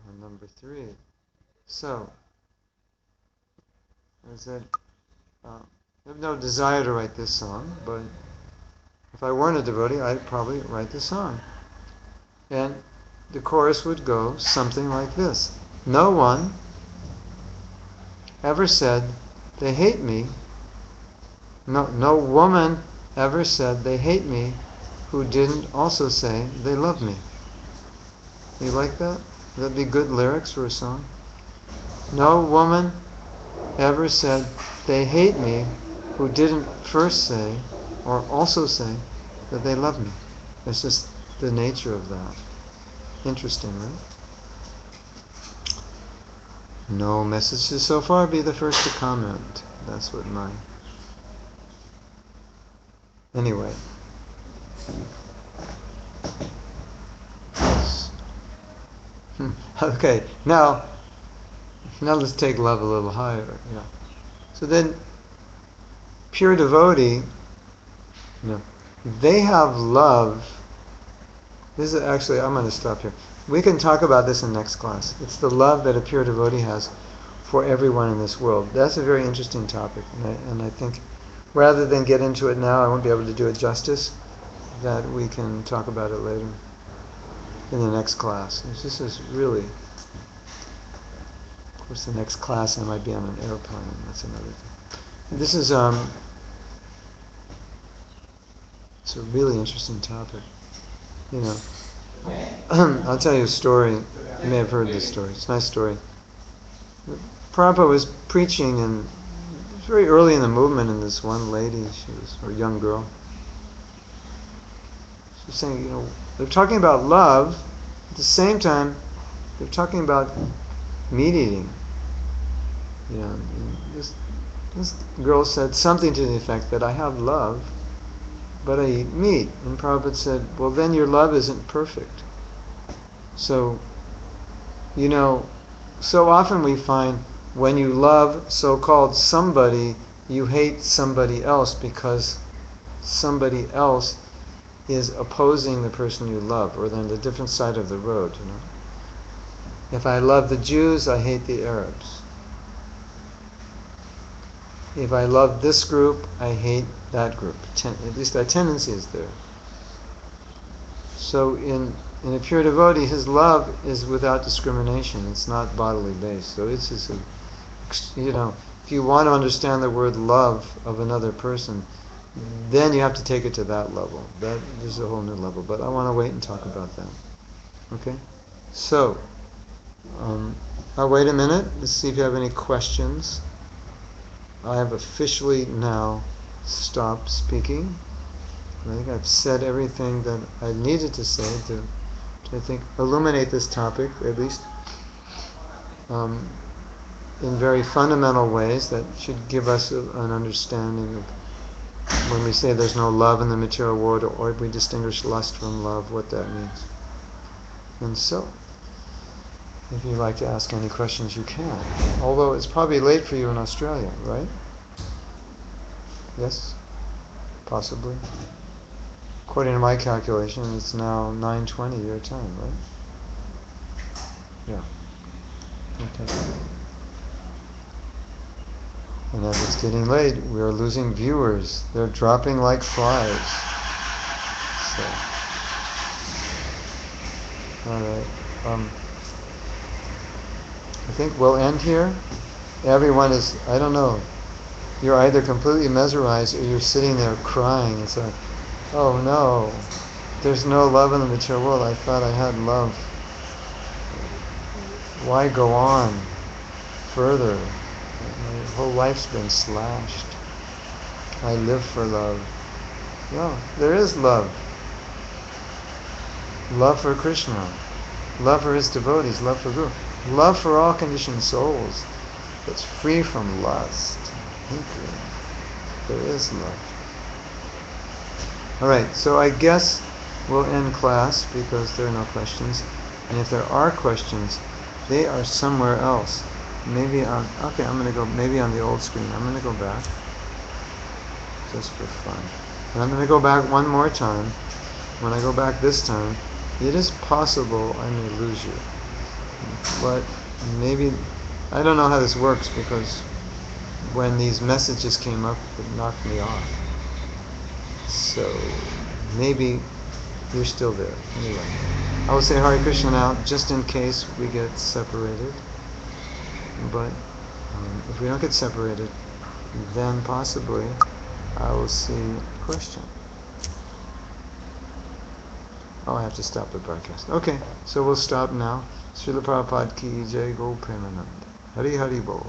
And number 3. So, I said, I have no desire to write this song, but if I weren't a devotee, I'd probably write the song. And the chorus would go something like this. No one ever said they hate me. No woman ever said they hate me who didn't also say they love me. You like that? Would that be good lyrics for a song? No woman ever said they hate me who didn't first say or also say that they love me. It's just the nature of that. Interesting, right? No messages so far. Be the first to comment. That's what my... Anyway. Yes. Okay, now let's take love a little higher. Yeah. So then, pure devotee, they have love. This is actually, I'm going to stop here. We can talk about this in next class. It's the love that a pure devotee has for everyone in this world. That's a very interesting topic, and I think rather than get into it now, I won't be able to do it justice, that we can talk about it later in the next class. This is really, of course, the next class I might be on an airplane. That's another thing. And this is it's a really interesting topic. I'll tell you a story. You may have heard this story. It's a nice story. Prabhupada was preaching, and it was very early in the movement, and this one lady, she was a young girl. She was saying, they're talking about love. At the same time, they're talking about meat eating. This girl said something to the effect that I have love, but I eat meat. And Prabhupada said, well, then your love isn't perfect. So, so often we find when you love so-called somebody, you hate somebody else because somebody else is opposing the person you love, or they're on the different side of the road, If I love the Jews, I hate the Arabs. If I love this group, I hate that group. At least that tendency is there. So in a pure devotee, his love is without discrimination. It's not bodily based. So it's just if you want to understand the word love of another person, then you have to take it to that level. That is a whole new level. But I want to wait and talk about that. Okay? So, I'll wait a minute. Let's see if you have any questions. I have officially now stopped speaking. I think I've said everything that I needed to say to I think, illuminate this topic, at least in very fundamental ways that should give us an understanding of when we say there's no love in the material world, or we distinguish lust from love, what that means. And so, if you'd like to ask any questions, you can. Although it's probably late for you in Australia, right? Yes? Possibly. According to my calculation, it's now 9:20 your time, right? Yeah. Okay. And as it's getting late, we are losing viewers. They're dropping like flies. So, all right. I think we'll end here. Everyone is, I don't know, you're either completely mesmerized or you're sitting there crying. It's like, oh no, there's no love in the material world. I thought I had love. Why go on further? My whole life's been slashed. I live for love. No, there is love. Love for Krishna. Love for his devotees. Love for Guru. Love for all conditioned souls. That's free from lust. There is love. Alright, so I guess we'll end class because there are no questions. And if there are questions, they are somewhere else. Maybe I'm going to go maybe on the old screen. I'm going to go back just for fun. And I'm going to go back one more time. When I go back this time, it is possible I may lose you. But maybe, I don't know how this works because when these messages came up, it knocked me off. So maybe you're still there. Anyway, I will say Hare Krishna now, just in case we get separated. But if we don't get separated, then possibly I will see a question. Oh, I have to stop the broadcast. Okay, so we'll stop now. Srila Prabhupada ki jai, Go Premanand. Hari Hari Bol.